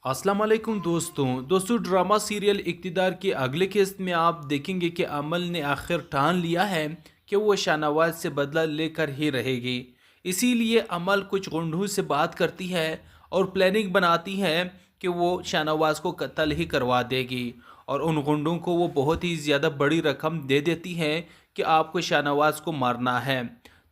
अस्सलाम वालेकुम दोस्तों ड्रामा सीरियल इक़्तिदार की अगली किस्त में आप देखेंगे कि अमल ने आखिर ठान लिया है कि वो शाहनवाज से बदला लेकर ही रहेगी। इसीलिए अमल कुछ गुंडों से बात करती है और प्लानिंग बनाती है कि वो शाहनवाज को कत्ल ही करवा देगी, और उन गुंडों को वो बहुत ही ज़्यादा बड़ी रकम दे देती है कि आपको शाहनवाज को मारना है।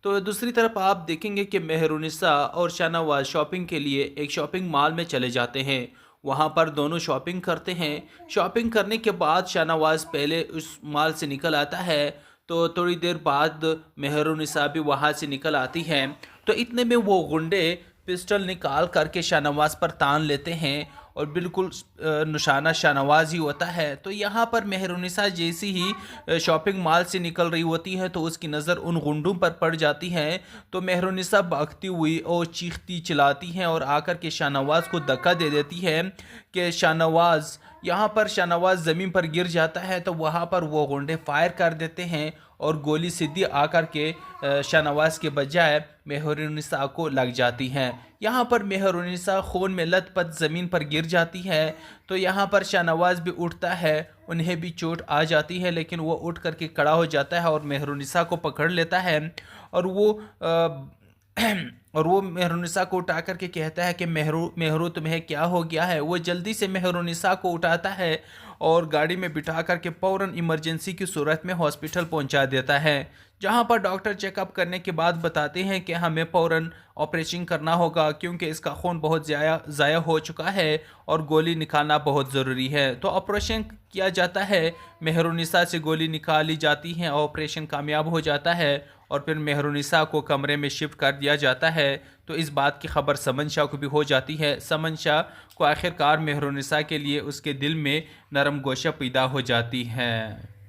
तो दूसरी तरफ आप देखेंगे कि मेहरुनिसा और शाहनवाज शॉपिंग के लिए एक शॉपिंग मॉल में चले जाते हैं। वहाँ पर दोनों शॉपिंग करते हैं। शॉपिंग करने के बाद शाहनवाज पहले उस मॉल से निकल आता है, तो थोड़ी देर बाद मेहरुनिसा भी वहाँ से निकल आती है। तो इतने में वो गुंडे पिस्टल निकाल करके शाहनवाज पर तान लेते हैं और बिल्कुल निशाना शाहनवाज ही होता है। तो यहाँ पर मेहरुनिसा जैसी ही शॉपिंग मॉल से निकल रही होती है तो उसकी नज़र उन गुंडों पर पड़ जाती है। तो मेहरुनिसा भागती हुई और चीखती चिल्लाती हैं और आकर के शाहनवाज को धक्का दे देती है कि शाहनवाज। यहाँ पर शाहनवाज ज़मीन पर गिर जाता है तो वहाँ पर वो गुंडे फायर कर देते हैं और गोली सीधी आकर के शाहनवाज के बजाय मेहरुनिसा को लग जाती है। यहाँ पर मेहरुनिसा खून में लथपथ ज़मीन पर गिर जाती है। तो यहाँ पर शाहनवाज भी उठता है, उन्हें भी चोट आ जाती है, लेकिन वो उठ करके खड़ा हो जाता है और मेहरुनिसा को पकड़ लेता है। और वो और वो मेहरुनिसा को उठा करके कहता है कि मेहरू तुम्हें क्या हो गया है। वो जल्दी से मेहरुनिसा को उठाता है और गाड़ी में बिठा करके फ़ौरन इमरजेंसी की सूरत में हॉस्पिटल पहुंचा देता है, जहां पर डॉक्टर चेकअप करने के बाद बताते हैं कि हमें फ़ौरन ऑपरेशन करना होगा क्योंकि इसका खून बहुत ज़ाया हो चुका है और गोली निकालना बहुत ज़रूरी है। तो ऑपरेशन किया जाता है, मेहरुनिसा से गोली निकाली जाती है, ऑपरेशन कामयाब हो जाता है और फिर मेहरुनिसा को कमरे में शिफ्ट कर दिया जाता है। तो इस बात की खबर समन शाह को भी हो जाती है। समन शाह को आखिरकार मेहरुनिसा के लिए उसके दिल में नरम गोशा पैदा हो जाती है।